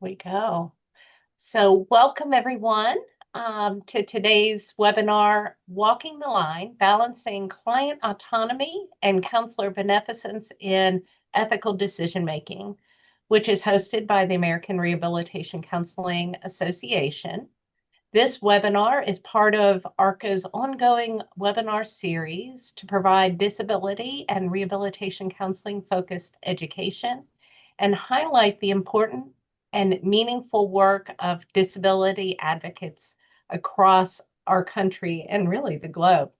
We go. So, welcome everyone to today's webinar, Walking the Line, Balancing Client Autonomy and Counselor Beneficence in Ethical Decision Making, which is hosted by the American Rehabilitation Counseling Association. This webinar is part of ARCA's ongoing webinar series to provide disability and rehabilitation counseling focused education and highlight the important and meaningful work of disability advocates across our country and really the globe.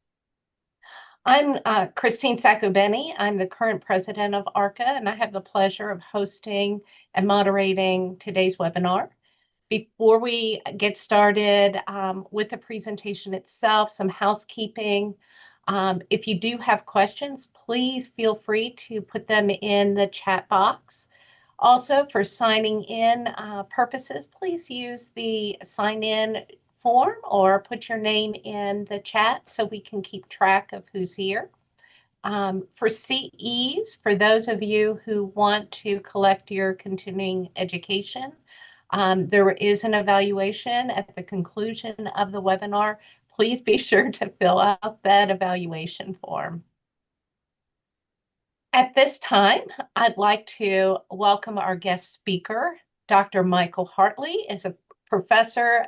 I'm Christine Sacco-Benny. I'm the current president of ARCA, and I have the pleasure of hosting and moderating today's webinar. Before we get started with the presentation itself, some housekeeping. If you do have questions, please feel free to put them in the chat box. Also, for signing in purposes, please use the sign in form or put your name in the chat so we can keep track of who's here. For CEs, for those of you who want to collect your continuing education, there is an evaluation at the conclusion of the webinar. Please be sure to fill out that evaluation form. At this time, I'd like to welcome our guest speaker. Dr. Michael Hartley is a professor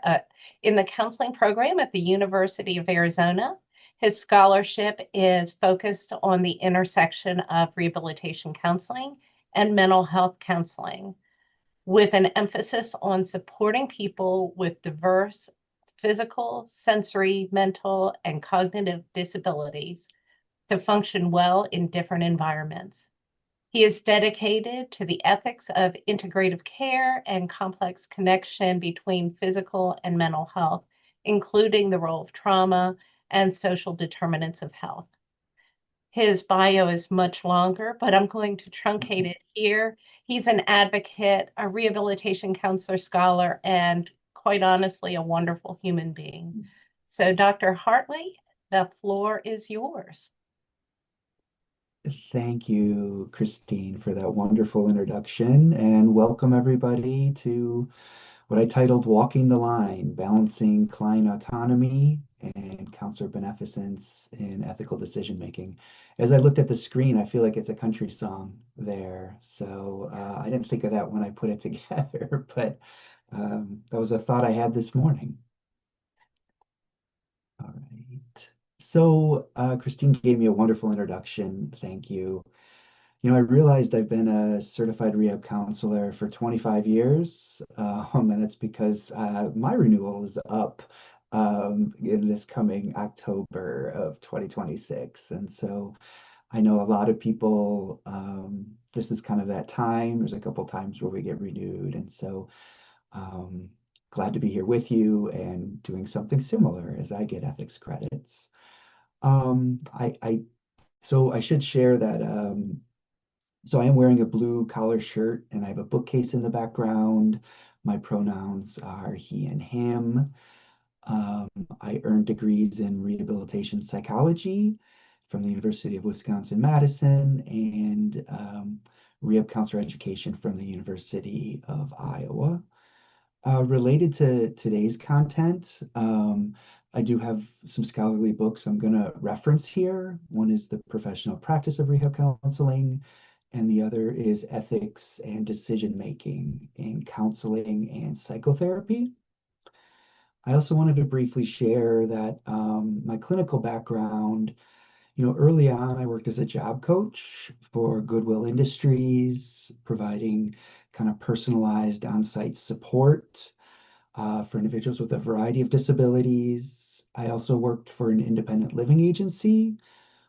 in the counseling program at the University of Arizona. His scholarship is focused on the intersection of rehabilitation counseling and mental health counseling, with an emphasis on supporting people with diverse physical, sensory, mental, and cognitive disabilities to function well in different environments. He is dedicated to the ethics of integrative care and complex connection between physical and mental health, including the role of trauma and social determinants of health. His bio is much longer, but I'm going to truncate it here. He's an advocate, a rehabilitation counselor scholar, and quite honestly, a wonderful human being. So, Dr. Hartley, the floor is yours. Thank you, Christine, for that wonderful introduction, and welcome everybody to what I titled Walking the Line, Balancing Client Autonomy and Counselor Beneficence in Ethical Decision Making. As I looked at the screen, I feel like it's a country song there. So I didn't think of that when I put it together, but that was a thought I had this morning. All right. So Christine gave me a wonderful introduction. Thank you. I realized I've been a certified rehab counselor for 25 years, and that's because my renewal is up in this coming October of 2026. And so I know a lot of people, this is kind of that time. There's a couple times where we get renewed. And so glad to be here with you and doing something similar as I get ethics credits. So I should share that. So I am wearing a blue collar shirt and I have a bookcase in the background. My pronouns are he and him. I earned degrees in rehabilitation psychology from the University of Wisconsin-Madison and rehab counselor education from the University of Iowa. Related to today's content, I do have some scholarly books I'm going to reference here. One is The Professional Practice of Rehab Counseling, and the other is Ethics and Decision Making in Counseling and Psychotherapy. I also wanted to briefly share that my clinical background, early on, I worked as a job coach for Goodwill Industries, providing kind of personalized on-site support for individuals with a variety of disabilities. I also worked for an independent living agency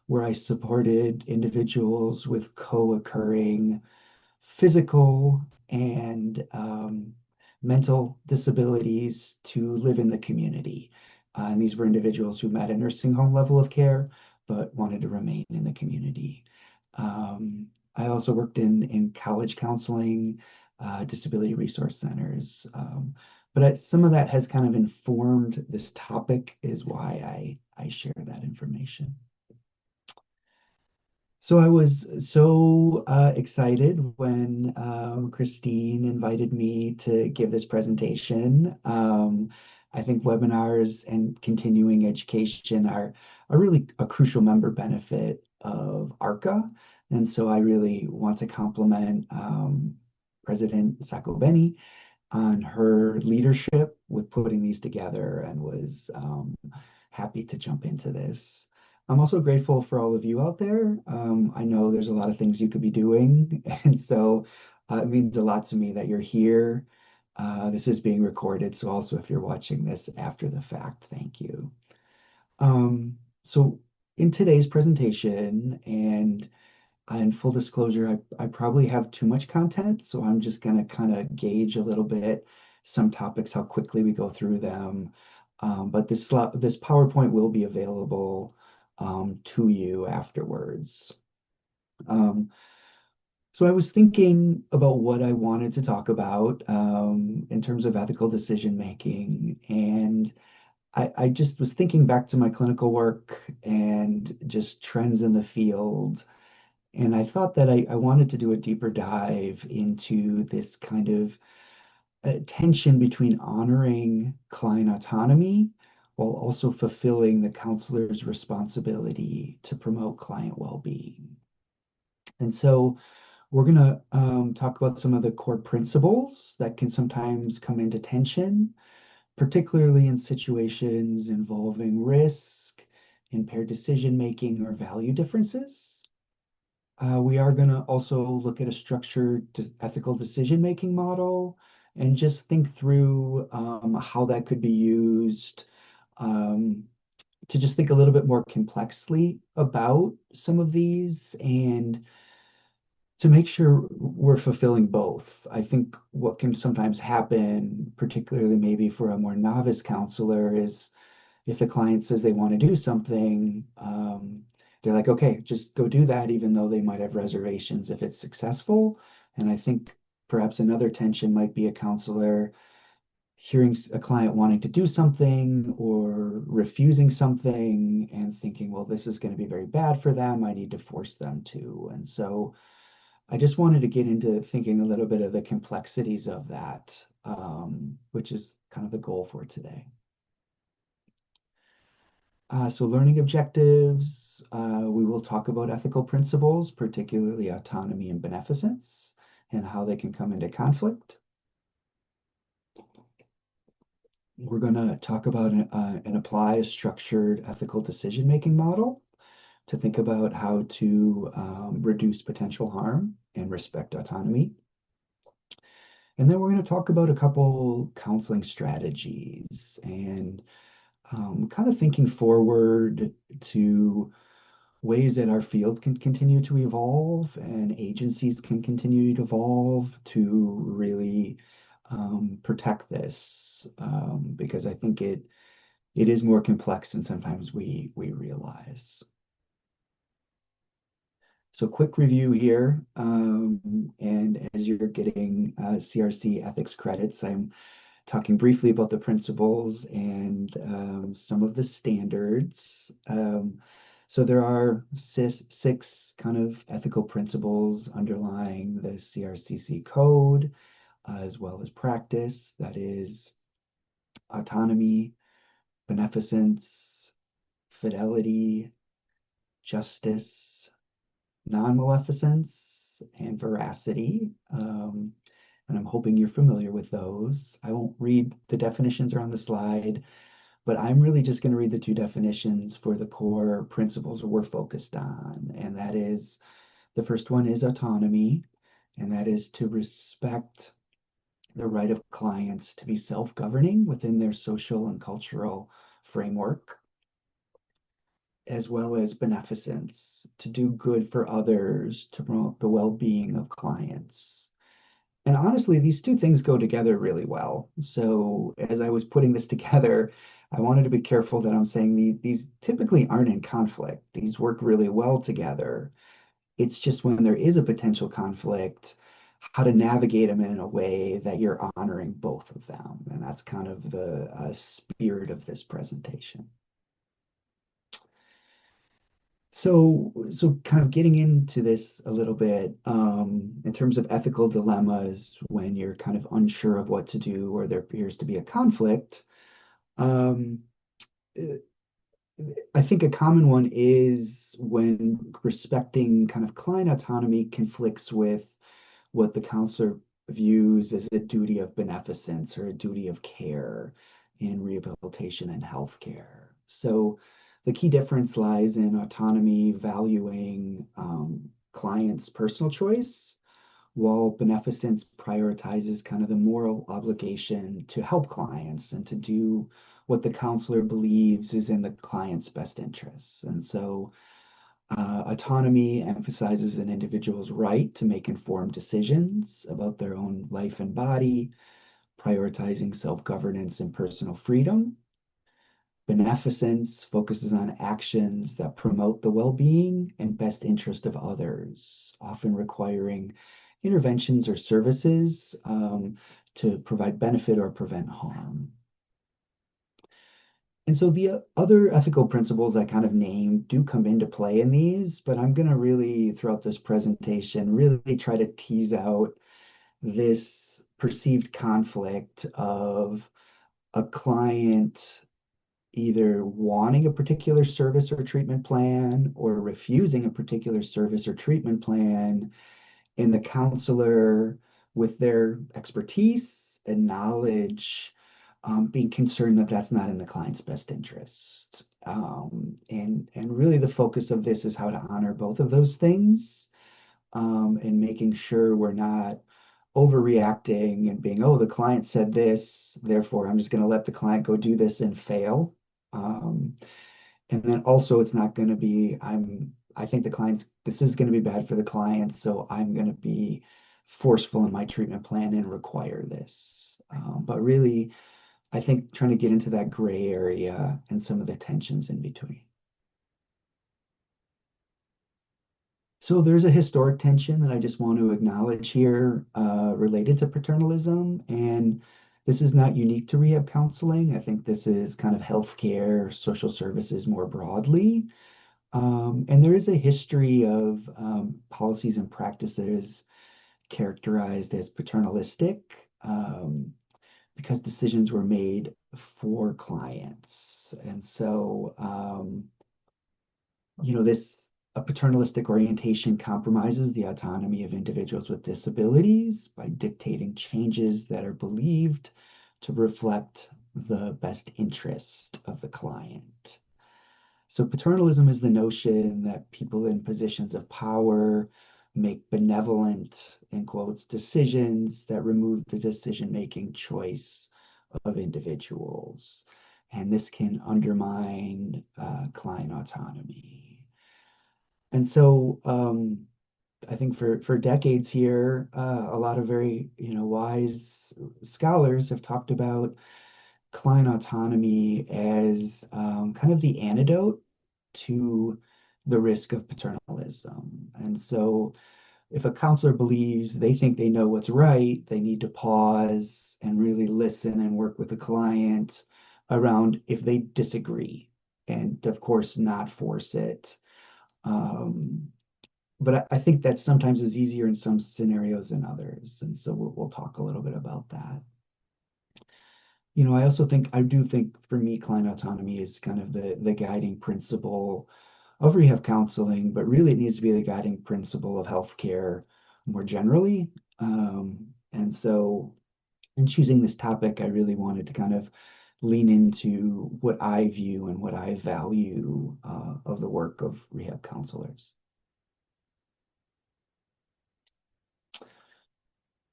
where I supported individuals with co-occurring physical and mental disabilities to live in the community. And these were individuals who met a nursing home level of care, but wanted to remain in the community. I also worked in college counseling, disability resource centers. But some of that has kind of informed this topic is why I share that information. So I was so excited when Christine invited me to give this presentation. I think webinars and continuing education are really a crucial member benefit of ARCA. And so I really want to compliment President Sacco on her leadership with putting these together and was happy to jump into this. I'm also grateful for all of you out there. I know there's a lot of things you could be doing, and so it means a lot to me that you're here. This is being recorded, so also if you're watching this after the fact, thank you. So in today's presentation, and full disclosure, I probably have too much content, so I'm just going to kind of gauge a little bit some topics, how quickly we go through them. But this PowerPoint will be available to you afterwards. Um, so I was thinking about what I wanted to talk about in terms of ethical decision making, and I just was thinking back to my clinical work and just trends in the field. And I thought that I wanted to do a deeper dive into this kind of tension between honoring client autonomy while also fulfilling the counselor's responsibility to promote client well-being. And so we're going to talk about some of the core principles that can sometimes come into tension, particularly in situations involving risk, impaired decision making, or value differences. We are going to also look at a structured ethical decision-making model and just think through how that could be used um, to just think a little bit more complexly about some of these and to make sure we're fulfilling both. I think what can sometimes happen, particularly maybe for a more novice counselor, is if the client says they want to do something, they're like, okay, just go do that, even though they might have reservations if it's successful. And I think perhaps another tension might be a counselor hearing a client wanting to do something or refusing something and thinking, well, this is going to be very bad for them. I need to force them to. And so I just wanted to get into thinking a little bit of the complexities of that, which is kind of the goal for today. So learning objectives, we will talk about ethical principles, particularly autonomy and beneficence, and how they can come into conflict. We're going to talk about and apply a structured ethical decision-making model to think about how to reduce potential harm and respect autonomy. And then we're going to talk about a couple counseling strategies and kind of thinking forward to ways that our field can continue to evolve and agencies can continue to evolve to really protect this because I think it is more complex than sometimes we realize. So quick review here, and as you're getting CRC ethics credits, I'm talking briefly about the principles and some of the standards. So there are six kind of ethical principles underlying the CRCC code, as well as practice. That is autonomy, beneficence, fidelity, justice, non-maleficence, and veracity. And I'm hoping you're familiar with those. I won't read the definitions are on the slide, but I'm really just going to read the two definitions for the core principles we're focused on. And that is the first one is autonomy, and that is to respect the right of clients to be self-governing within their social and cultural framework, as well as beneficence, to do good for others, to promote the well-being of clients. And honestly, these two things go together really well. So as I was putting this together, I wanted to be careful that I'm saying these typically aren't in conflict. These work really well together. It's just when there is a potential conflict, how to navigate them in a way that you're honoring both of them. And that's kind of the spirit of this presentation. So kind of getting into this a little bit, in terms of ethical dilemmas when you're kind of unsure of what to do or there appears to be a conflict, um, I think a common one is when respecting kind of client autonomy conflicts with what the counselor views as a duty of beneficence or a duty of care in rehabilitation and healthcare. So the key difference lies in autonomy valuing clients' personal choice, while beneficence prioritizes kind of the moral obligation to help clients and to do what the counselor believes is in the client's best interests. And so autonomy emphasizes an individual's right to make informed decisions about their own life and body, prioritizing self-governance and personal freedom. Beneficence focuses on actions that promote the well-being and best interest of others, often requiring interventions or services to provide benefit or prevent harm. And so the other ethical principles I kind of named do come into play in these, but I'm going to really, throughout this presentation, really try to tease out this perceived conflict of a client either wanting a particular service or treatment plan or refusing a particular service or treatment plan, and the counselor, with their expertise and knowledge, being concerned that that's not in the client's best interest. And really the focus of this is how to honor both of those things, and making sure we're not overreacting and being, oh, the client said this, therefore I'm just going to let the client go do this and fail. Um, and then also it's not going to be, I think the clients, this is going to be bad for the clients, so I'm going to be forceful in my treatment plan and require this. But really, I think trying to get into that gray area and some of the tensions in between. So there's a historic tension that I just want to acknowledge here, related to paternalism. And this is not unique to rehab counseling. I think this is kind of healthcare, social services more broadly. And there is a history of policies and practices characterized as paternalistic, because decisions were made for clients. And so, this a paternalistic orientation compromises the autonomy of individuals with disabilities by dictating changes that are believed to reflect the best interest of the client. So paternalism is the notion that people in positions of power make benevolent, in quotes, decisions that remove the decision-making choice of individuals. And this can undermine client autonomy. And so I think for decades here, a lot of very wise scholars have talked about client autonomy as kind of the antidote to the risk of paternalism. And so if a counselor believes they think they know what's right, they need to pause and really listen and work with the client around if they disagree, and of course not force it. Um, but I think that sometimes is easier in some scenarios than others. And so we'll talk a little bit about that. I do think for me, client autonomy is kind of the guiding principle of rehab counseling, but really it needs to be the guiding principle of healthcare more generally. And so in choosing this topic, I really wanted to kind of lean into what I view and what I value of the work of rehab counselors.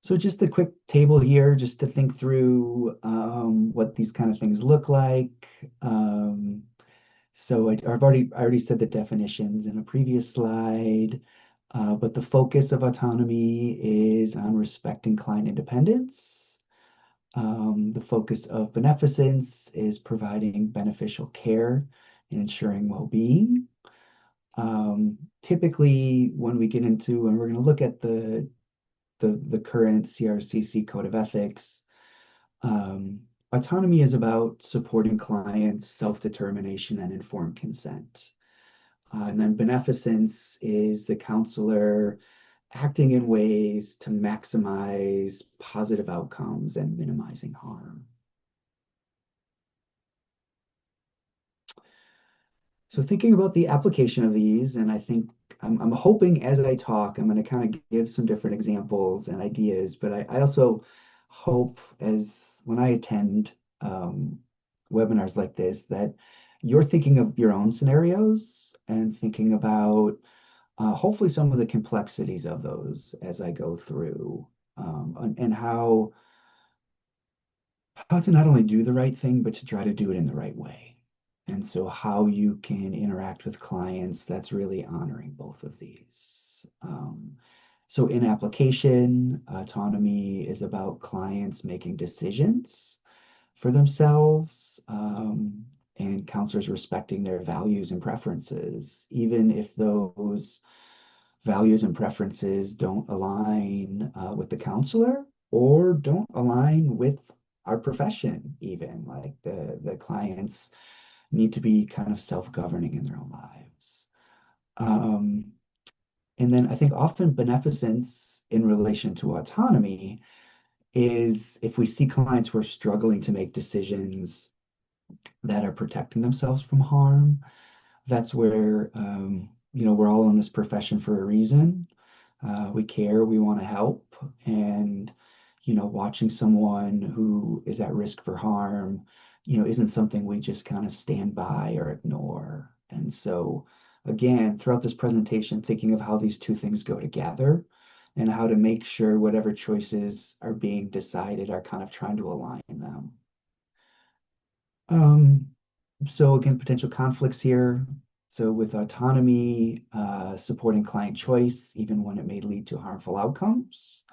So just a quick table here, just to think through what these kind of things look like. So I already said the definitions in a previous slide, but the focus of autonomy is on respecting client independence. The focus of beneficence is providing beneficial care and ensuring well-being. Typically, when we get into, and we're going to look at the current CRCC Code of Ethics, um, autonomy is about supporting clients' self-determination and informed consent. And then beneficence is the counselor acting in ways to maximize positive outcomes and minimizing harm. So thinking about the application of these, and I think I'm hoping as I talk, I'm going to kind of give some different examples and ideas, but I also hope as when I attend um, webinars like this that you're thinking of your own scenarios and thinking about hopefully some of the complexities of those as I go through and how to not only do the right thing, but to try to do it in the right way. And so, how you can interact with clients that's really honoring both of these. So, in application, autonomy is about clients making decisions for themselves and counselors respecting their values and preferences, even if those values and preferences don't align with the counselor or don't align with our profession even like the clients need to be kind of self-governing in their own lives um, and then I think often beneficence in relation to autonomy is if we see clients who are struggling to make decisions that are protecting themselves from harm, that's where we're all in this profession for a reason. We care, we want to help, and watching someone who is at risk for harm, isn't something we just kind of stand by or ignore. And so, again, throughout this presentation, thinking of how these two things go together and how to make sure whatever choices are being decided are kind of trying to align them. Um, so again, potential conflicts here. So with autonomy, supporting client choice, even when it may lead to harmful outcomes.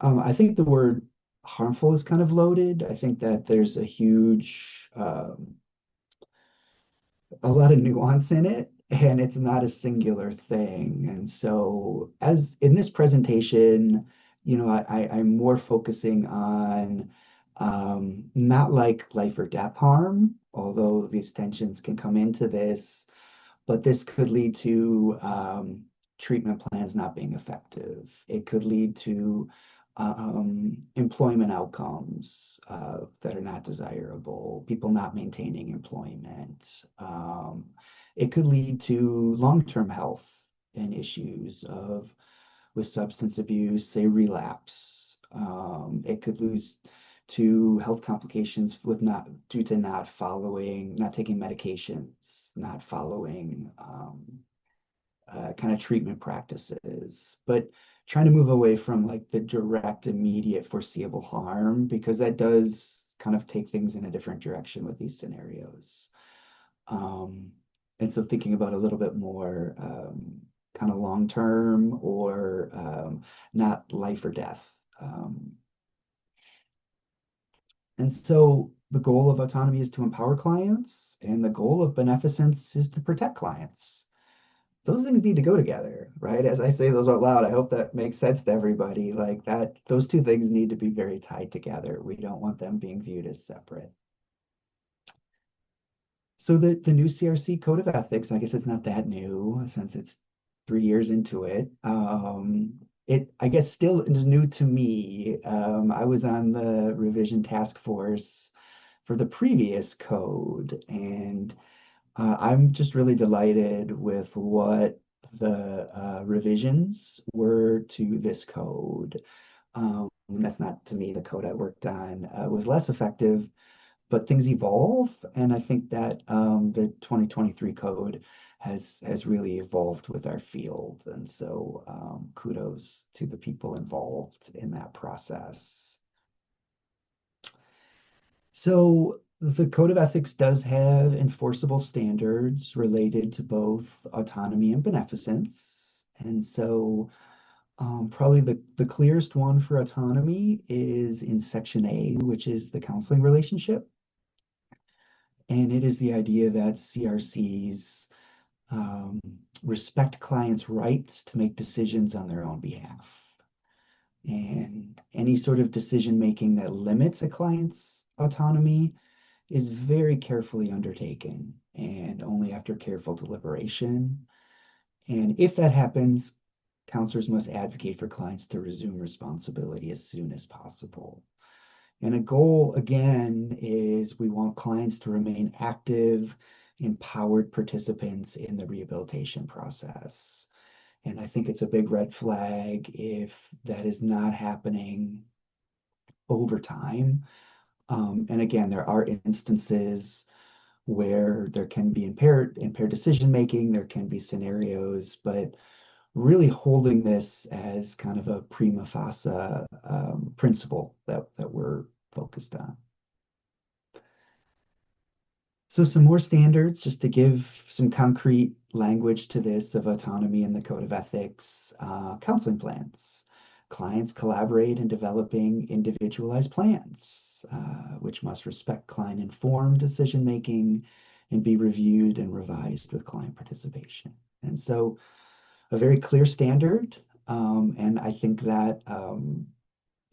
I think the word harmful is kind of loaded. I think that there's a huge, a lot of nuance in it, and it's not a singular thing. And so, as in this presentation, I'm more focusing on not like life or death harm, although these tensions can come into this, but this could lead to treatment plans not being effective. It could lead to employment outcomes that are not desirable, people not maintaining employment. It could lead to long-term health and issues of with substance abuse, say relapse. It could lose to health complications with not due to not following, not taking medications, not following kind of treatment practices, but trying to move away from like the direct, immediate, foreseeable harm because that does kind of take things in a different direction with these scenarios. Um, and so thinking about a little bit more kind of long term or not life or death. And so the goal of autonomy is to empower clients, and the goal of beneficence is to protect clients. Those things need to go together, right? As I say those out loud, I hope that makes sense to everybody. Like that, those two things need to be very tied together. We don't want them being viewed as separate. So the new CRC Code of Ethics, I guess it's not that new since it's 3 years into it. It I guess still is new to me. I was on the revision task force for the previous code, and I'm just really delighted with what the revisions were to this code. That's not to me the code I worked on was less effective, but things evolve, and I think that the 2023 code has really evolved with our field, and so kudos to the people involved in that process. So the Code of Ethics does have enforceable standards related to both autonomy and beneficence. And so probably the clearest one for autonomy is in Section A, which is the counseling relationship. And it is the idea that CRCs um, respect clients' rights to make decisions on their own behalf. And any sort of decision making that limits a client's autonomy is very carefully undertaken. and only after careful deliberation. And if that happens, counselors must advocate for clients to resume responsibility as soon as possible. And a goal, again, is we want clients to remain active, empowered participants in the rehabilitation process. And I think it's a big red flag if that is not happening over time. And again, there are instances where there can be impaired decision making, there can be scenarios, but really holding this as kind of a prima facie principle that we're focused on. So some more standards, just to give some concrete language to this of autonomy in the Code of Ethics, counseling plans. Clients collaborate in developing individualized plans, which must respect client-informed decision-making and be reviewed and revised with client participation. And so a very clear standard, and I think that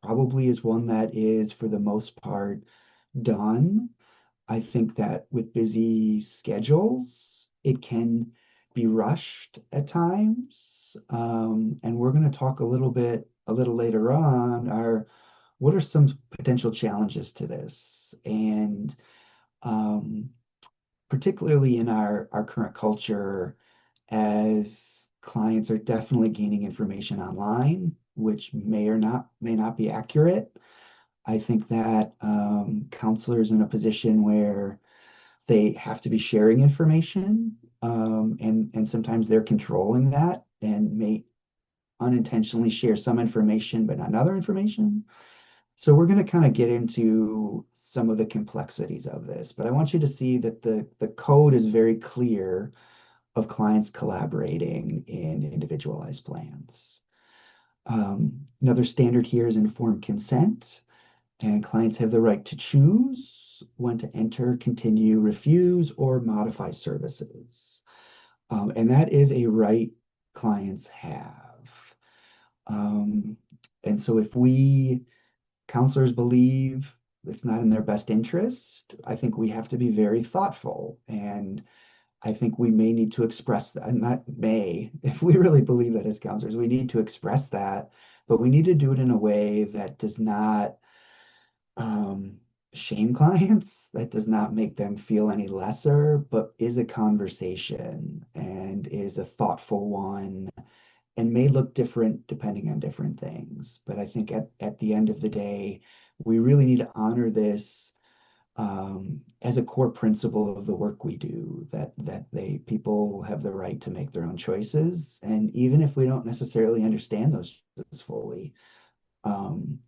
probably is one that is, for the most part, done. I think that with busy schedules, it can be rushed at times. And we're going to talk a little later on, what are some potential challenges to this? And um, particularly in our current culture, as clients are definitely gaining information online, which may not be accurate. I think that counselors in a position where they have to be sharing information, and sometimes they're controlling that and may unintentionally share some information but not other information. So we're going to kind of get into some of the complexities of this, but I want you to see that the code is very clear of clients collaborating in individualized plans. Another standard here is informed consent, and clients have the right to choose when to enter, continue, refuse, or modify services. And that is a right clients have. Um, and so if we counselors believe it's not in their best interest, I think we have to be very thoughtful. And I think we may need to express that, not may, if we really believe that as counselors, we need to express that, but we need to do it in a way that does not um, shame clients, that does not make them feel any lesser, but is a conversation and is a thoughtful one and may look different depending on different things. But I think at the end of the day, we really need to honor this as a core principle of the work we do, that people have the right to make their own choices. And even if we don't necessarily understand those choices fully, um,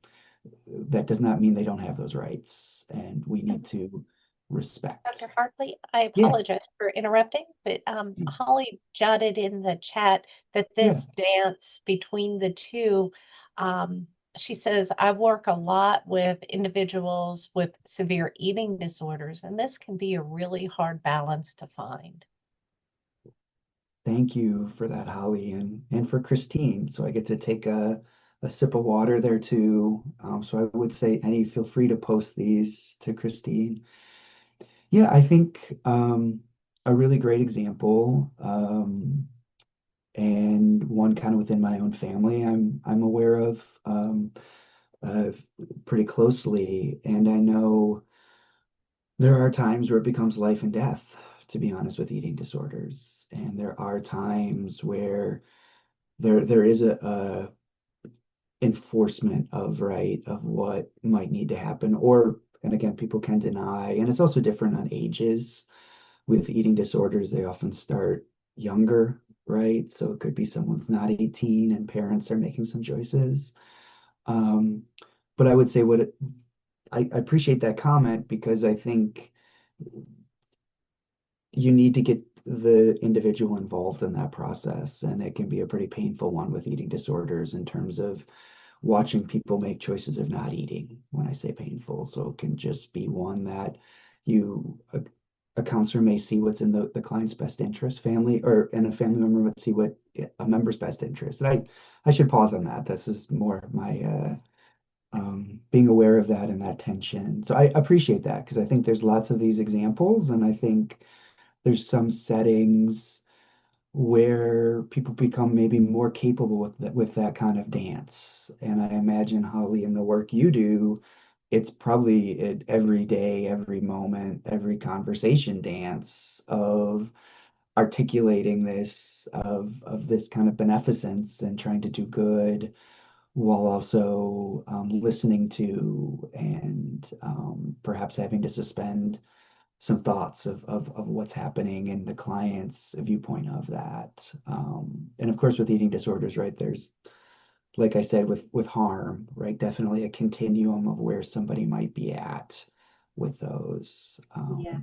that does not mean they don't have those rights, and we need to respect. Dr. Hartley, I Yeah, apologize for interrupting, but Holly jotted in the chat that yeah. this dance between the two, um, she says, I work a lot with individuals with severe eating disorders, and this can be a really hard balance to find. Thank you for that, Holly, and for Christine. So I get to take a sip of water there too. So I would say, any feel free to post these to Christine. Yeah, I think a really great example, and one kind of within my own family, I'm aware of uh, pretty closely, and I know there are times where it becomes life and death, to be honest, with eating disorders, and there are times where there is a enforcement of right of what might need to happen, or and again, people can deny, and it's also different on ages. With eating disorders, they often start younger, right? So it could be someone's not 18 and parents are making some choices. Um, but I would say I appreciate that comment, because I think you need to get the individual involved in that process. And it can be a pretty painful one with eating disorders, in terms of watching people make choices of not eating. When I say painful, so it can just be one that a counselor may see what's in the client's best interest, family, or and a family member would see what a member's best interest. And I should pause on that. This is more my being aware of that and that tension. So I appreciate that, because I think there's lots of these examples, and I think there's some settings where people become maybe more capable with that kind of dance. And I imagine, Holly, in the work you do, it's probably at every day, every moment, every conversation dance of articulating this of this kind of beneficence and trying to do good while also listening to and perhaps having to suspend some thoughts of what's happening in the client's viewpoint of that. And of course, with eating disorders, right, there's, like I said, with harm, right, definitely a continuum of where somebody might be at with those. Yeah,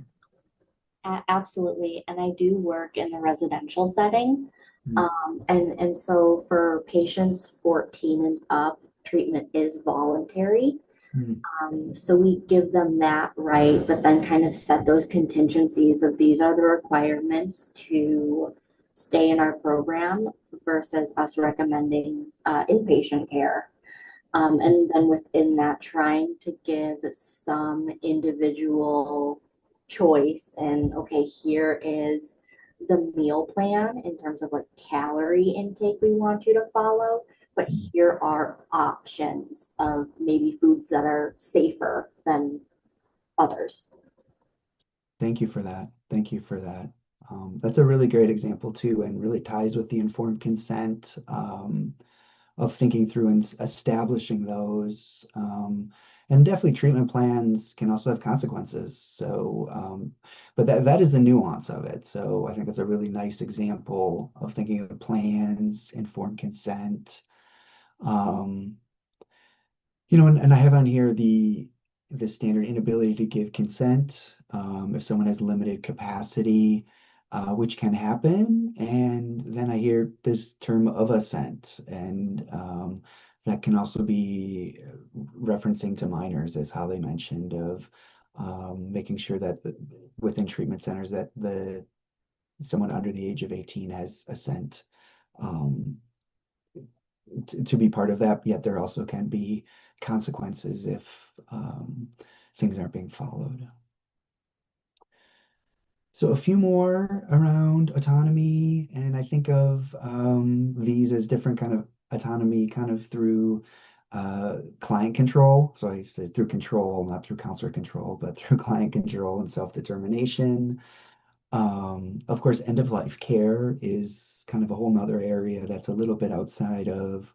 absolutely. And I do work in the residential setting. Mm, And so for patients 14 and up, treatment is voluntary. mm, So we give them that right, but then kind of set those contingencies of these are the requirements to stay in our program versus us recommending inpatient care. And then within that, trying to give some individual choice. And okay, here is the meal plan in terms of like calorie intake we want you to follow. But mm. here are options of maybe foods that are safer than others. Thank you for that. Thank you for that. That's a really great example too, and really ties with the informed consent. Of thinking through and establishing those. And definitely treatment plans can also have consequences. So, but that is the nuance of it. So I think that's a really nice example of thinking of plans, informed consent. Um, and I have on here the standard inability to give consent if someone has limited capacity, which can happen. And then I hear this term of assent, and that can also be referencing to minors, as Holly mentioned, of making sure that within treatment centers that the someone under the age of 18 has assent. Um, to be part of that, yet there also can be consequences if things aren't being followed. So a few more around autonomy, and I think of these as different kind of autonomy kind of through client control. So I say through control, not through counselor control, but through client control and self-determination. Of course, end of life care is kind of a whole nother area that's a little bit outside of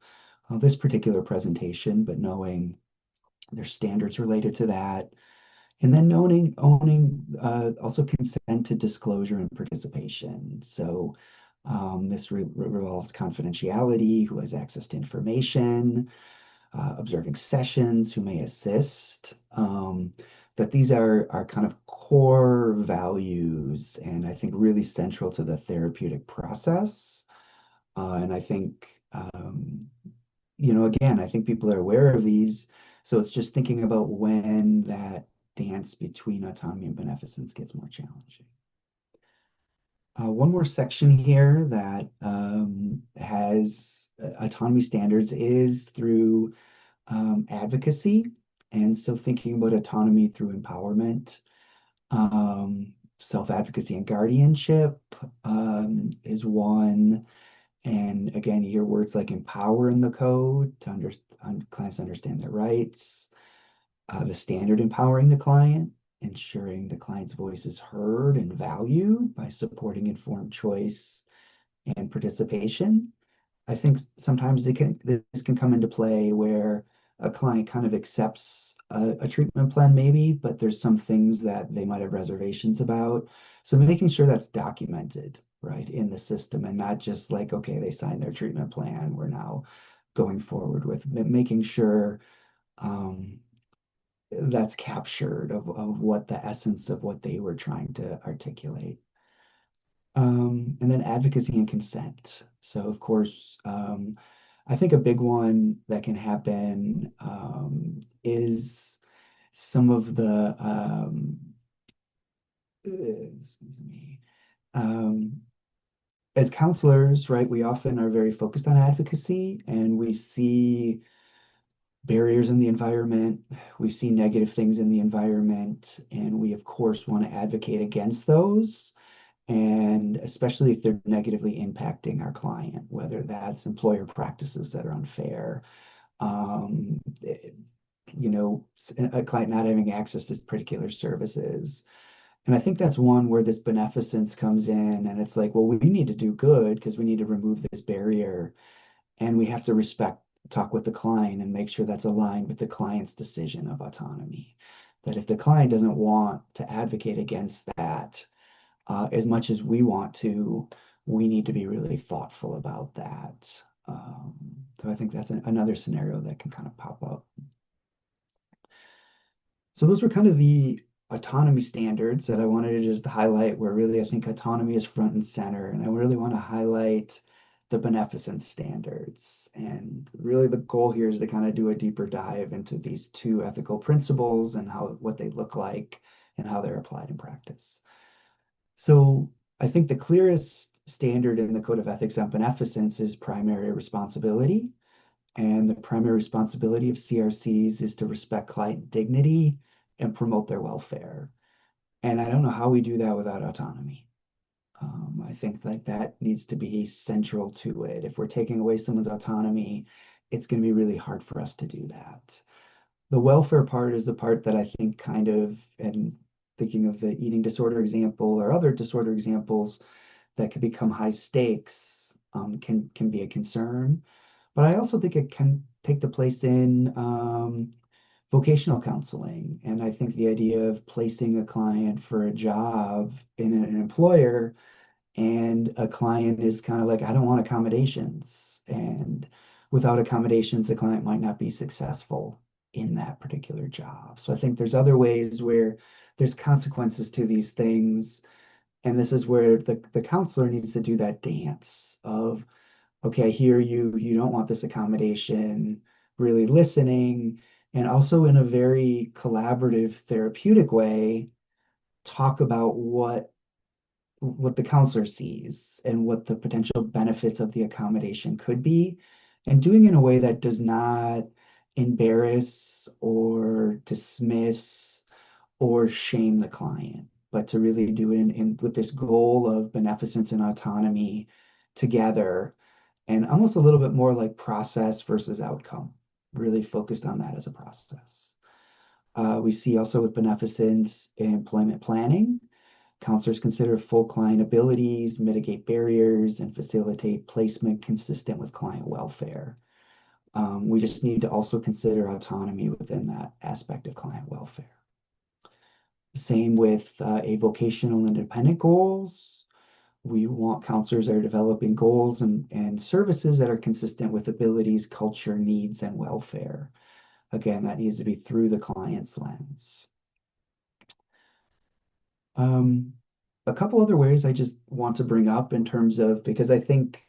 this particular presentation, but knowing there's standards related to that. And then owning also consent to disclosure and participation. So this revolves confidentiality, who has access to information, observing sessions, who may assist. That these are kind of core values and I think really central to the therapeutic process. And I think, again, I think people are aware of these. So it's just thinking about when that dance between autonomy and beneficence gets more challenging. One more section here that has autonomy standards is through advocacy. And so thinking about autonomy through empowerment, self-advocacy and guardianship is one. And again, you hear words like empower in the code to clients understand their rights, the standard empowering the client, ensuring the client's voice is heard and valued by supporting informed choice and participation. I think sometimes this can come into play where a client kind of accepts a treatment plan maybe, but there's some things that they might have reservations about. So making sure that's documented, right, in the system and not just like, okay, they signed their treatment plan, we're now going forward with making sure um, that's captured of what the essence of what they were trying to articulate. And then advocacy and consent. So, of course, I think a big one that can happen is some of the, excuse me, um, as counselors, right, we often are very focused on advocacy and we see barriers in the environment, we see negative things in the environment, and we, of course, want to advocate against those. and especially if they're negatively impacting our client, whether that's employer practices that are unfair, um, a client not having access to particular services. And I think that's one where this beneficence comes in, and it's like, well, we need to do good because we need to remove this barrier, and we have to talk with the client and make sure that's aligned with the client's decision of autonomy. That if the client doesn't want to advocate against that, as much as we want to, we need to be really thoughtful about that. So I think that's another scenario that can kind of pop up. So those were kind of the autonomy standards that I wanted to just highlight, where really I think autonomy is front and center. And I really want to highlight the beneficence standards. And really the goal here is to kind of do a deeper dive into these two ethical principles and what they look like and how they're applied in practice. So I think the clearest standard in the Code of Ethics on beneficence is primary responsibility. And the primary responsibility of CRCs is to respect client dignity and promote their welfare. And I don't know how we do that without autonomy. I think that needs to be central to it. If we're taking away someone's autonomy, it's going to be really hard for us to do that. The welfare part is the part that I think kind of, and thinking of the eating disorder example or other disorder examples that could become high stakes, can be a concern. But I also think it can take the place in vocational counseling. And I think the idea of placing a client for a job in an employer, and a client is kind of like, I don't want accommodations. And without accommodations, the client might not be successful in that particular job. So I think there's other ways where there's consequences to these things. And this is where the counselor needs to do that dance of, okay, I hear you, you don't want this accommodation, really listening, and also in a very collaborative, therapeutic way, talk about what the counselor sees and what the potential benefits of the accommodation could be, and doing it in a way that does not embarrass or dismiss or shame the client, but to really do it with this goal of beneficence and autonomy together, and almost a little bit more like process versus outcome, really focused on that as a process. We see also with beneficence in employment planning, counselors consider full client abilities, mitigate barriers, and facilitate placement consistent with client welfare. We just need to also consider autonomy within that aspect of client welfare. Same with a vocational independent goals. We want counselors that are developing goals and services that are consistent with abilities, culture, needs, and welfare. Again, that needs to be through the client's lens. A couple other ways I just want to bring up in terms of, because I think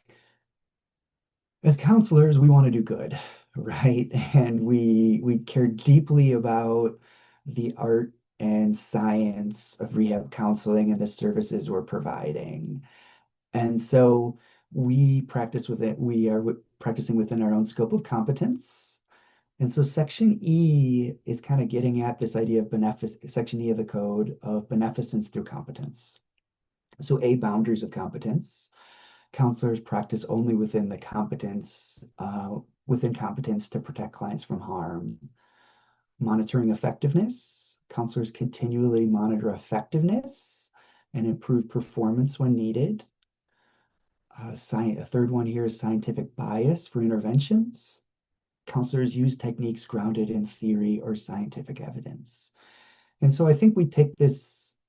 as counselors, we want to do good, right? And we care deeply about the art and science of rehab counseling and the services we're providing. And so we practice with it. We are practicing within our own scope of competence. And so Section E is kind of getting at this idea of Section E of the code of beneficence through competence. So A, boundaries of competence. Counselors practice only within competence to protect clients from harm. Monitoring effectiveness. Counselors continually monitor effectiveness and improve performance when needed. A third one here is scientific bias for interventions. Counselors use techniques grounded in theory or scientific evidence. And so I think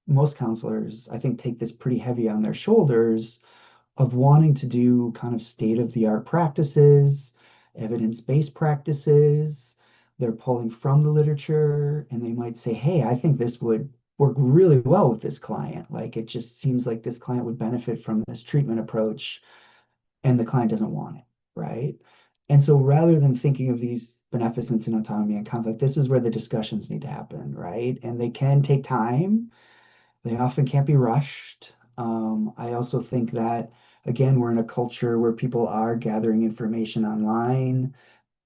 most counselors, I think, take this pretty heavy on their shoulders of wanting to do kind of state-of-the-art practices, evidence-based practices. They're pulling from the literature, and they might say, hey, I think this would work really well with this client. Like, it just seems like this client would benefit from this treatment approach, and the client doesn't want it, right? And so rather than thinking of these beneficence and autonomy and conflict, this is where the discussions need to happen, right? And they can take time. They often can't be rushed. I also think that, again, we're in a culture where people are gathering information online.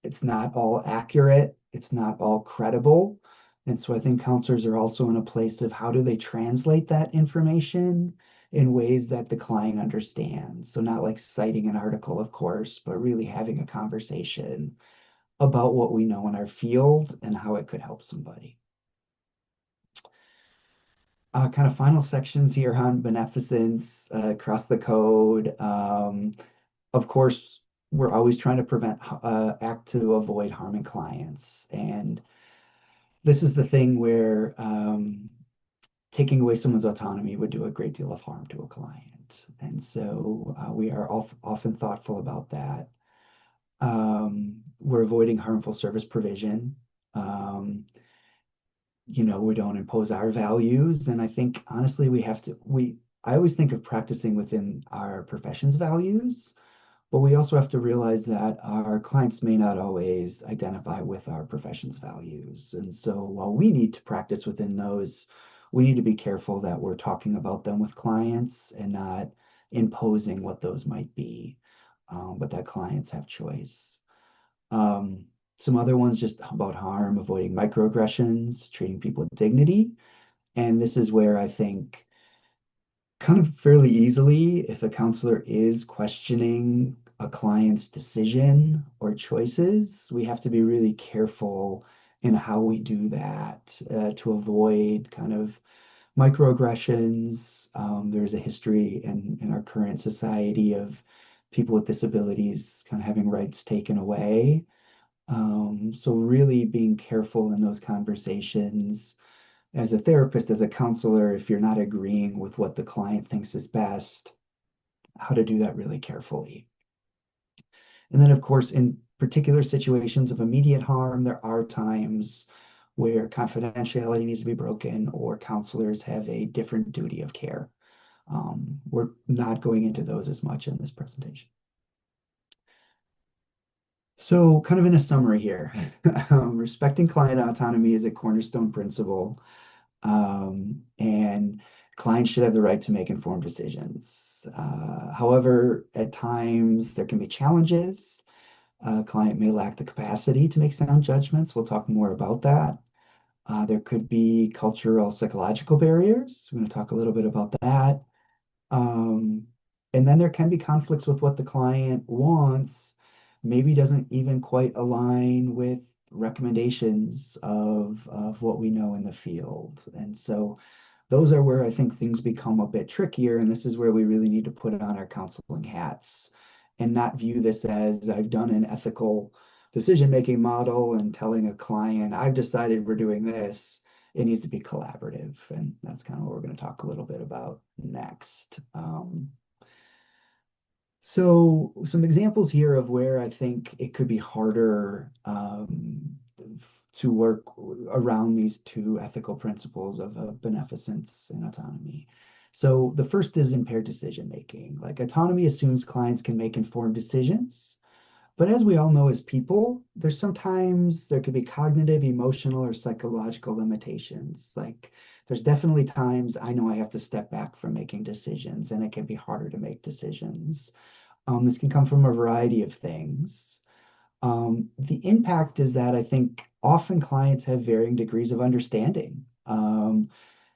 It's not all accurate. It's not all credible. And so I think counselors are also in a place of how do they translate that information in ways that the client understands. So not like citing an article, of course, but really having a conversation about what we know in our field and how it could help somebody. Kind of final sections here on beneficence, across the code. Of course, we're always trying to act to avoid harming clients. And this is the thing where taking away someone's autonomy would do a great deal of harm to a client. And so we are often thoughtful about that. We're avoiding harmful service provision. We don't impose our values. And I think honestly, I always think of practicing within our profession's values, but we also have to realize that our clients may not always identify with our profession's values. And so while we need to practice within those, we need to be careful that we're talking about them with clients and not imposing what those might be, but that clients have choice. Some other ones just about harm, avoiding microaggressions, treating people with dignity. And this is where I think kind of fairly easily, if a counselor is questioning a client's decision or choices, we have to be really careful in how we do that to avoid kind of microaggressions. There's a history in our current society of people with disabilities kind of having rights taken away. So really being careful in those conversations as a therapist, as a counselor, if you're not agreeing with what the client thinks is best, how to do that really carefully. And then, of course, in particular situations of immediate harm, there are times where confidentiality needs to be broken or counselors have a different duty of care. We're not going into those as much in this presentation. So kind of in a summary here, respecting client autonomy is a cornerstone principle, and clients should have the right to make informed decisions. However, at times there can be challenges. A client may lack the capacity to make sound judgments. We'll talk more about that. There could be cultural, psychological barriers. We're going to talk a little bit about that. Um, and then there can be conflicts with what the client wants, maybe doesn't even quite align with recommendations of what we know in the field. And so those are where I think things become a bit trickier. And this is where we really need to put on our counseling hats and not view this as I've done an ethical decision-making model and telling a client, I've decided we're doing this. It needs to be collaborative. And that's kind of what we're going to talk a little bit about next. So some examples here of where I think it could be harder to work around these two ethical principles of beneficence and autonomy. So the first is impaired decision making. Like autonomy assumes clients can make informed decisions, but as we all know as people, there could be cognitive, emotional, or psychological limitations. Like there's definitely times I know I have to step back from making decisions, and it can be harder to make decisions. This can come from a variety of things. The impact is that I think often clients have varying degrees of understanding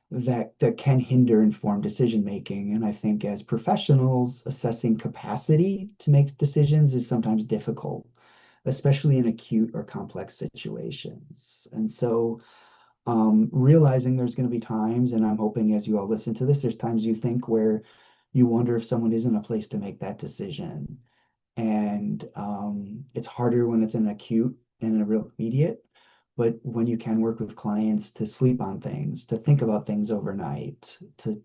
that can hinder informed decision making. And I think as professionals, assessing capacity to make decisions is sometimes difficult, especially in acute or complex situations. And so realizing there's going to be times, and I'm hoping as you all listen to this, there's times you think where you wonder if someone is in a place to make that decision. And it's harder when it's an acute and a real immediate, but when you can work with clients to sleep on things, to think about things overnight, to,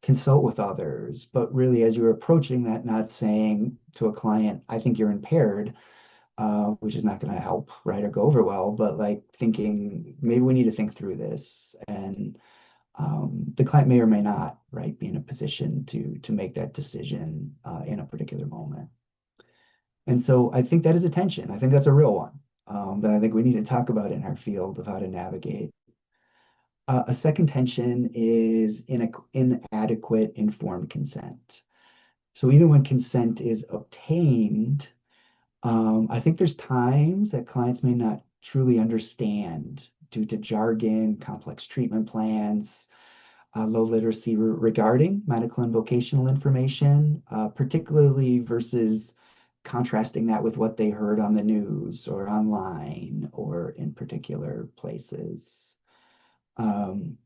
consult with others, but really as you're approaching that, not saying to a client, I think you're impaired, which is not going to help, right, or go over well, but like thinking maybe we need to think through this. And the client may or may not, right, be in a position to make that decision in a particular moment. And so I think that is a tension. I think that's a real one that I think we need to talk about in our field of how to navigate. A second tension is inadequate informed consent. So even when consent is obtained, I think there's times that clients may not truly understand due to jargon, complex treatment plans, low literacy regarding medical and vocational information, particularly versus contrasting that with what they heard on the news or online or in particular places. Um,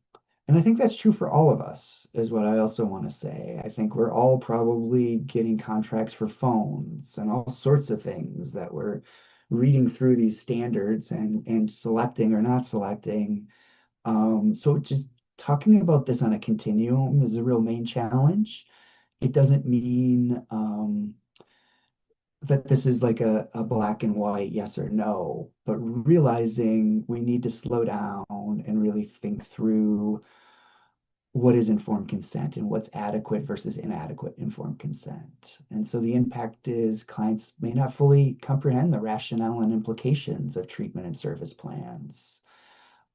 and I think that's true for all of us, is what I also want to say. I think we're all probably getting contracts for phones and all sorts of things that we're reading through these standards and selecting or not selecting. So just talking about this on a continuum is a real main challenge. It doesn't mean that this is like a black and white yes or no, but realizing we need to slow down and really think through what is informed consent and what's adequate versus inadequate informed consent. And so the impact is clients may not fully comprehend the rationale and implications of treatment and service plans.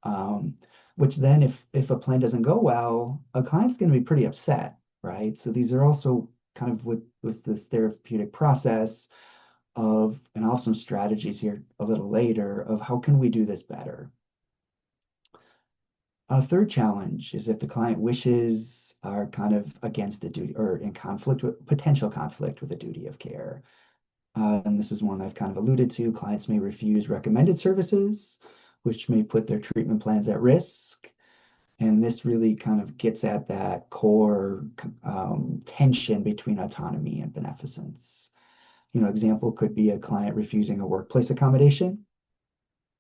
Um, which then if a plan doesn't go well, a client's going to be pretty upset, right? So these are also kind of with this therapeutic process of, and I'll have some strategies here a little later of how can we do this better. A third challenge is if the client wishes are kind of against a duty or in conflict with potential conflict with a duty of care. And this is one I've kind of alluded to. Clients may refuse recommended services, which may put their treatment plans at risk. And this really kind of gets at that core tension between autonomy and beneficence. Example could be a client refusing a workplace accommodation.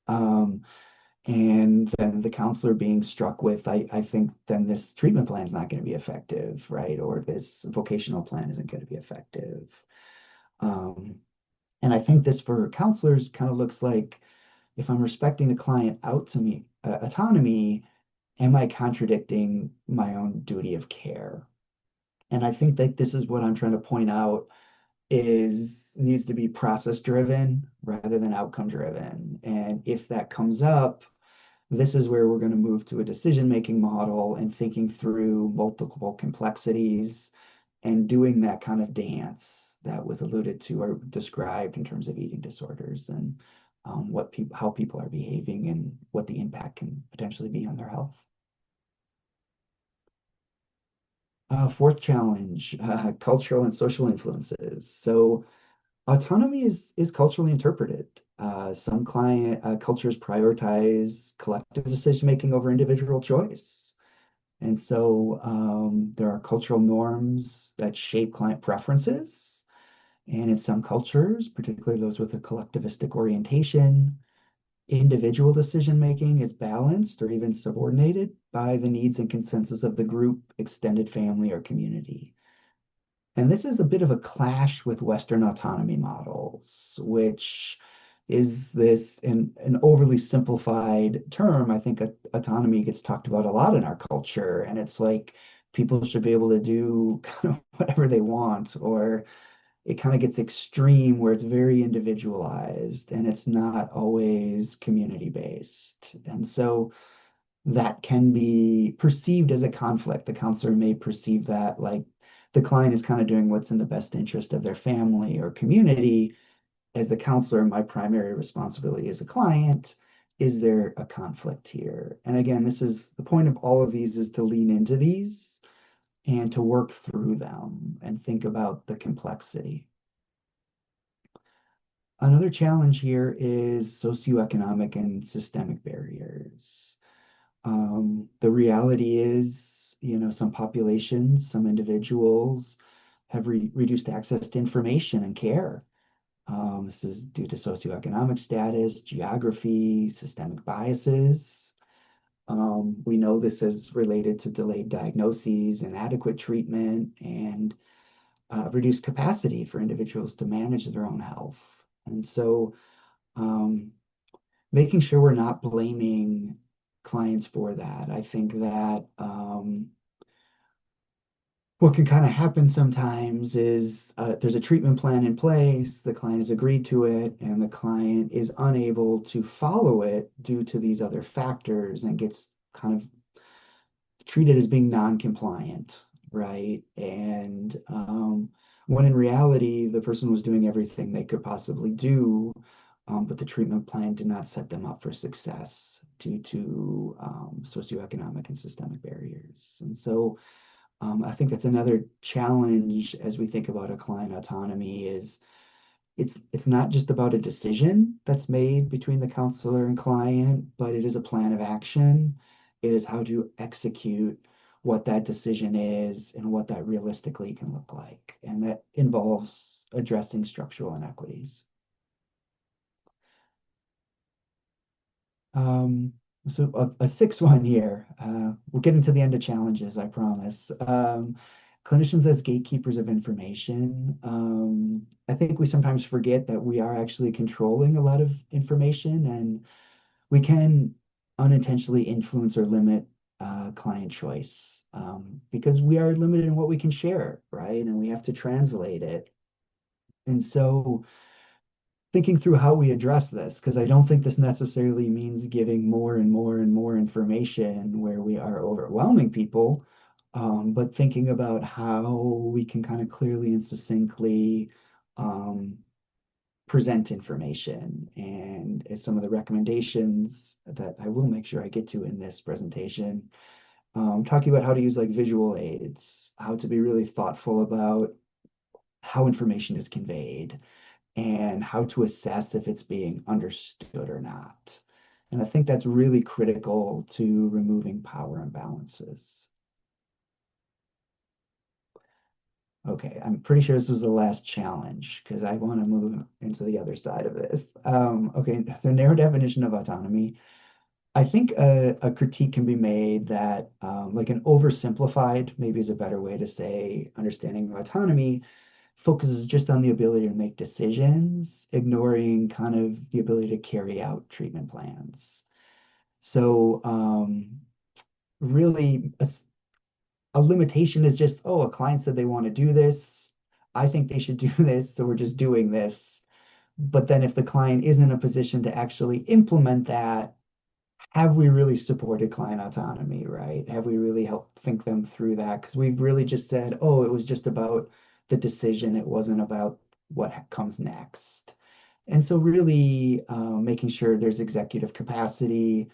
Um, and then the counselor being struck with, I think then this treatment plan is not going to be effective, right? Or this vocational plan isn't going to be effective. Um, and I think this for counselors kind of looks like if I'm respecting the client out to me autonomy, am I contradicting my own duty of care? And I think that this is what I'm trying to point out is needs to be process driven rather than outcome driven. And if that comes up, this is where we're going to move to a decision making model and thinking through multiple complexities and doing that kind of dance that was alluded to or described in terms of eating disorders and how people are behaving and what the impact can potentially be on their health. Fourth challenge, cultural and social influences. So autonomy is culturally interpreted. Some client cultures prioritize collective decision making over individual choice. And so there are cultural norms that shape client preferences. And in some cultures, particularly those with a collectivistic orientation, individual decision making is balanced or even subordinated by the needs and consensus of the group, extended family, or community. And this is a bit of a clash with Western autonomy models, which is this an overly simplified term. I think autonomy gets talked about a lot in our culture, and it's like people should be able to do kind of whatever they want, or it kind of gets extreme where it's very individualized and it's not always community based. And so that can be perceived as a conflict. The counselor may perceive that like the client is kind of doing what's in the best interest of their family or community. As the counselor, my primary responsibility as a client, is there a conflict here? And again, this is the point of all of these is to lean into these and to work through them and think about the complexity. Another challenge here is socioeconomic and systemic barriers. The reality is, some populations, some individuals have reduced access to information and care. This is due to socioeconomic status, geography, systemic biases. We know this is related to delayed diagnoses, inadequate treatment, and reduced capacity for individuals to manage their own health. And so um, making sure we're not blaming clients for that. I think that what can kind of happen sometimes is there's a treatment plan in place, the client has agreed to it, and the client is unable to follow it due to these other factors and gets kind of treated as being non-compliant, right? And when in reality, the person was doing everything they could possibly do, but the treatment plan did not set them up for success. due to socioeconomic and systemic barriers. And so I think that's another challenge as we think about a client autonomy is it's not just about a decision that's made between the counselor and client, but it is a plan of action. It is how to execute what that decision is and what that realistically can look like. And that involves addressing structural inequities. Um, so a sixth one here. We're getting to the end of challenges, I promise. Clinicians as gatekeepers of information. I think we sometimes forget that we are actually controlling a lot of information, and we can unintentionally influence or limit client choice because we are limited in what we can share, right? And we have to translate it. And so thinking through how we address this, because I don't think this necessarily means giving more and more and more information where we are overwhelming people, but thinking about how we can kind of clearly and succinctly um, present information. And as some of the recommendations that I will make sure I get to in this presentation, talking about how to use like visual aids, how to be really thoughtful about how information is conveyed and how to assess if it's being understood or not. And I think that's really critical to removing power imbalances. Okay, I'm pretty sure this is the last challenge because I want to move into the other side of this. Okay, so narrow definition of autonomy. I think a critique can be made that like an oversimplified, maybe is a better way to say understanding of autonomy, focuses just on the ability to make decisions, ignoring kind of the ability to carry out treatment plans. So really a limitation is just, oh, a client said they want to do this. I think they should do this, so we're just doing this. But then if the client is in a position to actually implement that, have we really supported client autonomy, right? Have we really helped think them through that? Because we've really just said, oh, it was just about the decision. It wasn't about what comes next. And so really making sure there's executive capacity,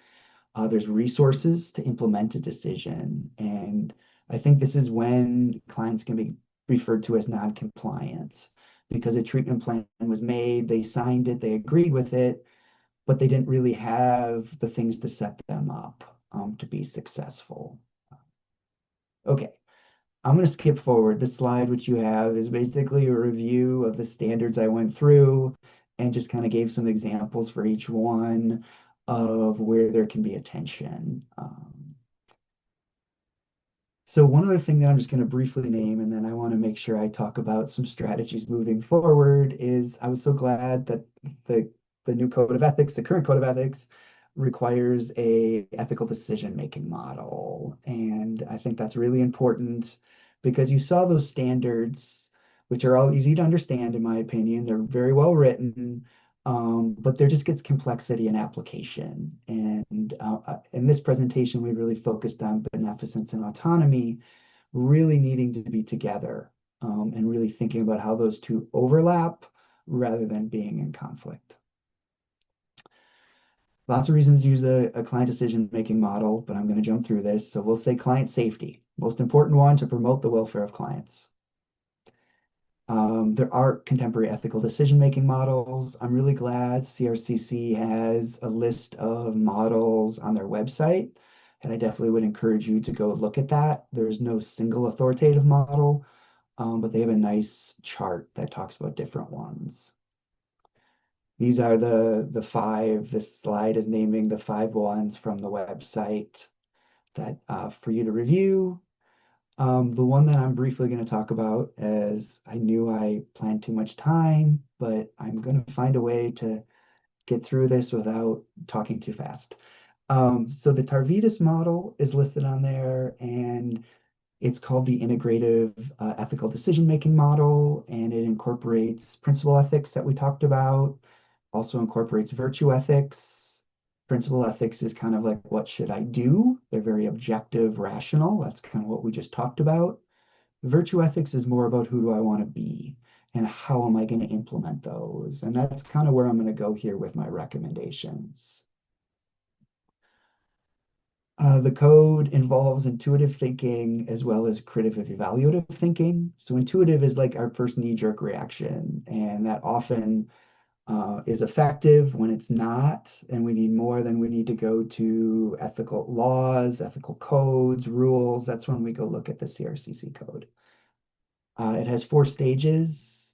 there's resources to implement a decision. And I think this is when clients can be referred to as non-compliant because a treatment plan was made, they signed it, they agreed with it, but they didn't really have the things to set them up to be successful. Okay, I'm going to skip forward. This slide, which you have, is basically a review of the standards I went through and just kind of gave some examples for each one of where there can be attention. So one other thing that I'm just going to briefly name, and then I want to make sure I talk about some strategies moving forward, is I was so glad that the the new code of ethics, the current code of ethics, requires a ethical decision-making model. And I think that's really important because you saw those standards, which are all easy to understand, in my opinion. They're very well written, but there just gets complexity in application. And in this presentation, we really focused on beneficence and autonomy really needing to be together and really thinking about how those two overlap rather than being in conflict. Lots of reasons to use a client decision-making model, but I'm going to jump through this. So we'll say client safety, most important one to promote the welfare of clients. There are contemporary ethical decision-making models. I'm really glad CRCC has a list of models on their website, and I definitely would encourage you to go look at that. There's no single authoritative model, but they have a nice chart that talks about different ones. These are the five. This slide is naming the 5 ones from the website that for you to review. The one that I'm briefly going to talk about is I knew I planned too much time, but I'm going to find a way to get through this without talking too fast. So the Tarvitas model is listed on there, and it's called the Integrative Ethical Decision-Making Model, and it incorporates principal ethics that we talked about, also incorporates virtue ethics. Principal ethics is kind of like, what should I do? They're very objective, rational. That's kind of what we just talked about. Virtue ethics is more about who do I want to be and how am I going to implement those? And that's kind of where I'm going to go here with my recommendations. The code involves intuitive thinking as well as creative evaluative thinking. So intuitive is like our first knee-jerk reaction, and that often is effective when it's not, and we need more. Then we need to go to ethical laws, ethical codes, rules. That's when we go look at the CRCC code. It has four stages: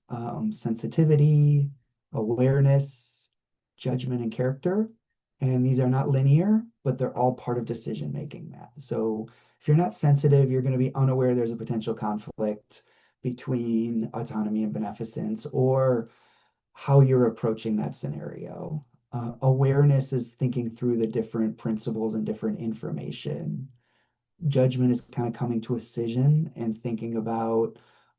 sensitivity, awareness, judgment, and character. And these are not linear, but they're all part of decision making. So if you're not sensitive, you're going to be unaware there's a potential conflict between autonomy and beneficence, or how you're approaching that scenario. Awareness is thinking through the different principles and different information. Judgment is kind of coming to a decision and thinking about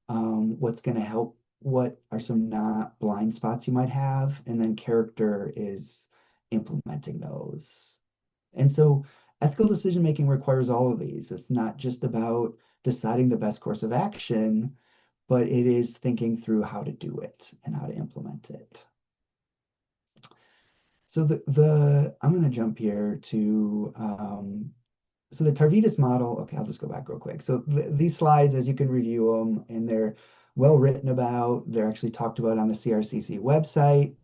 what's going to help, what are some not blind spots you might have, and then character is implementing those. And so ethical decision making requires all of these. It's not just about deciding the best course of action, but it is thinking through how to do it and how to implement it. So the I'm going to jump here to so the Tarvitas model. Okay, I'll just go back real quick. So these slides, as you can review them, and they're well written about. They're actually talked about on the CRCC website.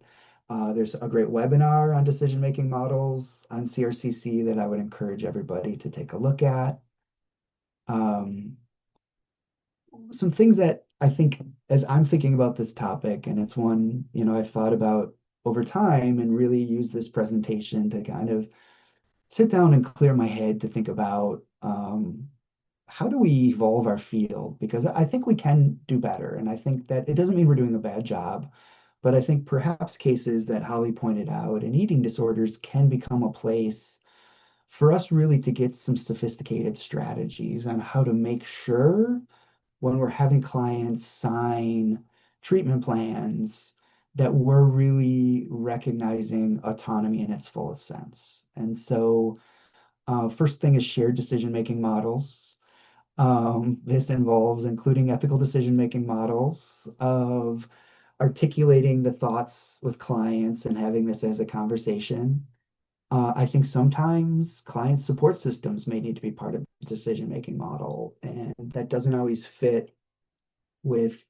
There's a great webinar on decision making models on CRCC that I would encourage everybody to take a look at. Some things that I think, as I'm thinking about this topic, and it's one, I've thought about over time and really use this presentation to kind of sit down and clear my head to think about how do we evolve our field? Because I think we can do better. And I think that it doesn't mean we're doing a bad job, but I think perhaps cases that Holly pointed out and eating disorders can become a place for us really to get some sophisticated strategies on how to make sure when we're having clients sign treatment plans that we're really recognizing autonomy in its fullest sense. And so first thing is shared decision-making models. This involves including ethical decision-making models of articulating the thoughts with clients and having this as a conversation. I think sometimes client support systems may need to be part of the decision-making model, and that doesn't always fit with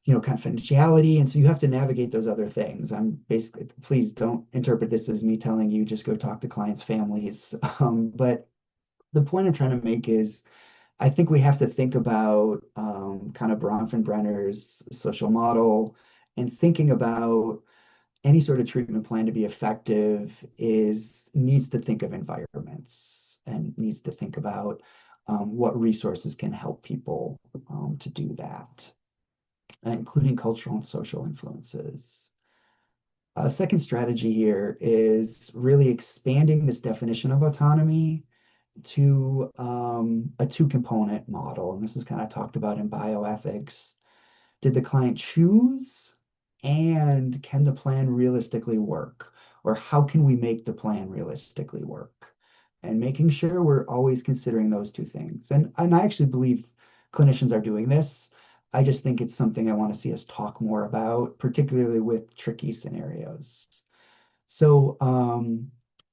confidentiality. And so you have to navigate those other things. I'm basically, please don't interpret this as me telling you just go talk to clients' families. But the point I'm trying to make is I think we have to think about kind of Bronfenbrenner's social model, and thinking about any sort of treatment plan to be effective needs to think of environments and needs to think about what resources can help people to do that, including cultural and social influences. A second strategy here is really expanding this definition of autonomy to a two-component model. And this is kind of talked about in bioethics. Did the client choose? And can the plan realistically work? Or how can we make the plan realistically work? And making sure we're always considering those two things. And I actually believe clinicians are doing this. I just think it's something I want to see us talk more about, particularly with tricky scenarios. So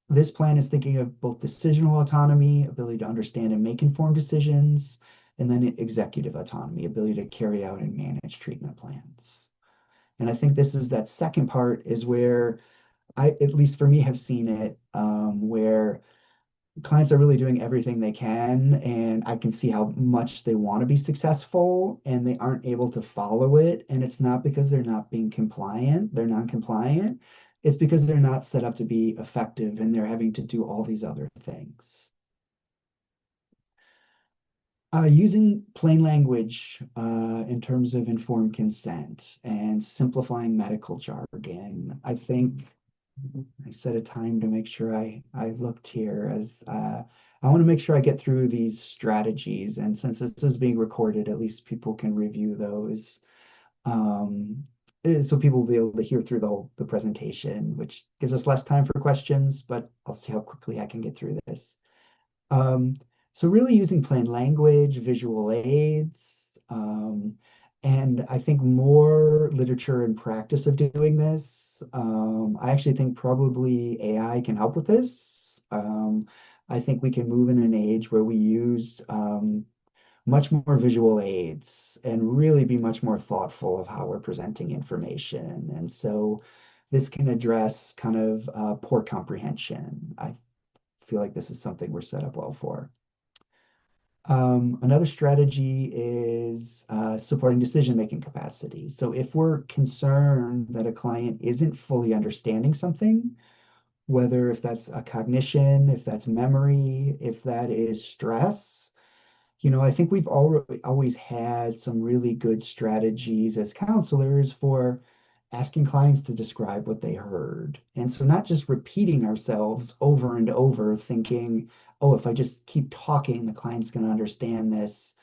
this plan is thinking of both decisional autonomy, ability to understand and make informed decisions, and then executive autonomy, ability to carry out and manage treatment plans. And I think this is that second part is where I, at least for me, have seen it, where clients are really doing everything they can, and I can see how much they want to be successful and they aren't able to follow it. And it's not because they're not being compliant, they're non-compliant. It's because they're not set up to be effective and they're having to do all these other things. Using plain language in terms of informed consent and simplifying medical jargon. I think I set a time to make sure I looked here, as I want to make sure I get through these strategies. And since this is being recorded, at least people can review those. So people will be able to hear through the presentation, which gives us less time for questions, but I'll see how quickly I can get through this. So really using plain language, visual aids, and I think more literature and practice of doing this. I actually think probably AI can help with this. I think we can move in an age where we use much more visual aids and really be much more thoughtful of how we're presenting information. And so this can address kind of poor comprehension. I feel like this is something we're set up well for. Another strategy is supporting decision-making capacity. So if we're concerned that a client isn't fully understanding something, whether if that's a cognition, if that's memory, if that is stress, I think we've always had some really good strategies as counselors for asking clients to describe what they heard. And so not just repeating ourselves over and over, thinking, oh, if I just keep talking, the client's going to understand this,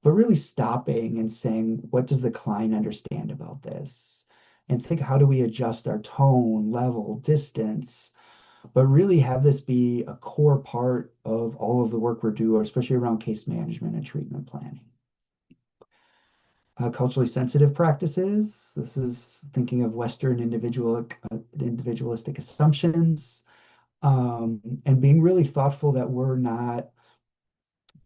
but really stopping and saying, what does the client understand about this? And think, how do we adjust our tone, level, distance, but really have this be a core part of all of the work we're doing, especially around case management and treatment planning. Culturally sensitive practices. This is thinking of Western individualistic assumptions, and being really thoughtful that we're not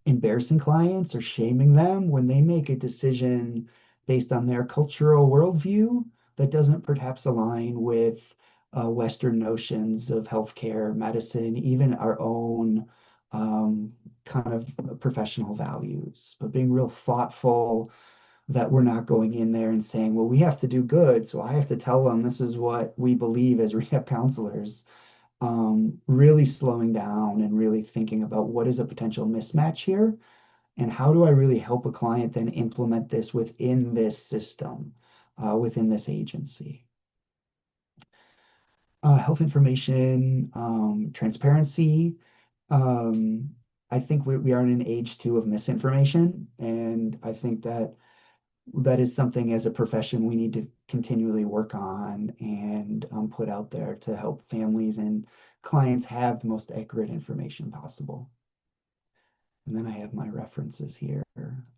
embarrassing clients or shaming them when they make a decision based on their cultural worldview that doesn't perhaps align with Western notions of healthcare, medicine, even our own kind of professional values. But being real thoughtful that we're not going in there and saying, well, we have to do good, so I have to tell them this is what we believe as rehab counselors. Really slowing down and really thinking about what is a potential mismatch here and how do I really help a client then implement this within this system, within this agency. Health information, transparency. Um, I think we are in an age too of misinformation, and I think that is something as a profession we need to continually work on and put out there to help families and clients have the most accurate information possible. And then I have my references here.